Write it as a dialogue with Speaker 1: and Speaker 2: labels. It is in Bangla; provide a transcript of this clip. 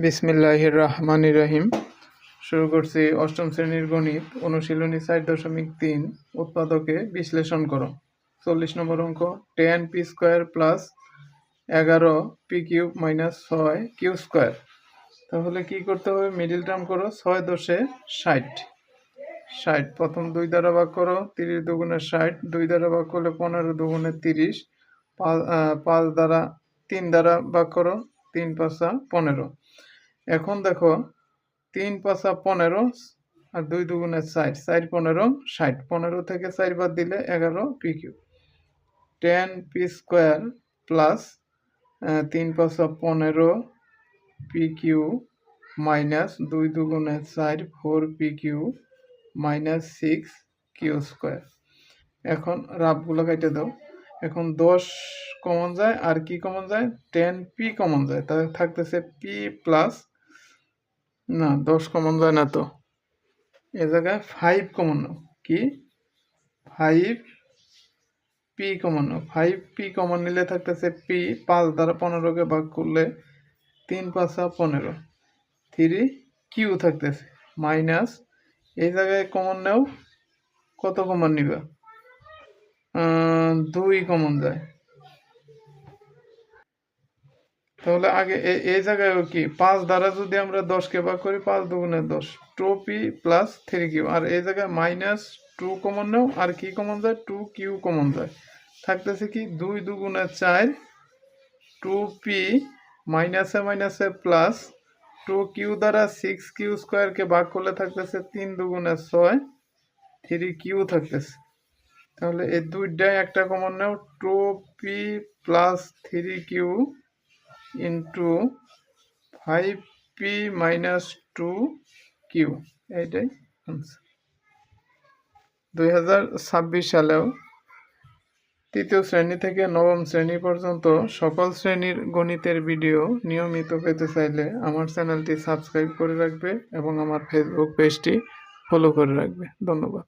Speaker 1: বিসমিল্লাহির রহমানির রহিম। শুরু করছি অষ্টম শ্রেণীর গণিত অনুশীলনী 4.3 উৎপাদকে বিশ্লেষণ করো। 40 নম্বর অঙ্ক 10p² plus 11p³ minus 6q²। তাহলে কি করতে হবে? মিডিল টার্ম করো। 6 দশে 60, প্রথম 2 দ্বারা ভাগ করো। 30 দুগুণে 60, 2 দ্বারা ভাগ করলে 15 দুগুণে 30, 5 দ্বারা 3 দ্বারা ভাগ করো, 3 5 15। এখন দেখো 3 5 15 আর 2 দুগুণে 4, 4 15 60, 15 থেকে 4 বাদ দিলে 11p³ 10p² plus 3 5 15p³ minus 2 দুগুণে 4 4p³ মাইনাস 6q²। এখন রাফগুলো কেটে দাও। এখন 10 কমন যায় আর কি কমন যায়? 10p কমন যায়, তাহলে থাকতেছে p প্লাস, না 10 কমন যায় না, তো এ জায়গায় 5 কমন নাও। কি 5p কমন নাও। 5p কমন নিলে থাকতেছে p, 5 দ্বারা 15কে ভাগ করলে 3 5 15, 3q থাকতেছে মাইনাস, এই জায়গায় কমন নাও। কত কমন নিবা? 2 কমন যায়। তাহলে আগে এই জায়গায় কি 5 দ্বারা যদি আমরা 10কে ভাগ করি, 5 দুগুণে 10, 2p প্লাস 3q, আর এই জায়গায় মাইনাস 2 কমন নাও। আর কি কমন যায়? 2q কমন যায়। থাকতেছে কি 2 দুগুণে 4, 2p মাইনাসে মাইনাসে প্লাস 2q দ্বারা 6q² ভাগ করলে থাকতেছে 3 দুগুণে 6, 3q থাকতেছে। তাহলে এই দুইটাই একটা কমন নাও, 2p plus 3q into 5p minus 2q, এইটাই আনসার। 2026 সালেও তৃতীয় শ্রেণী থেকে নবম শ্রেণী পর্যন্ত সকল শ্রেণীর গণিতের ভিডিও নিয়মিত পেতে চাইলে আমার চ্যানেলটি সাবস্ক্রাইব করে রাখবে এবং আমার ফেসবুক পেজটি ফলো করে রাখবে। ধন্যবাদ।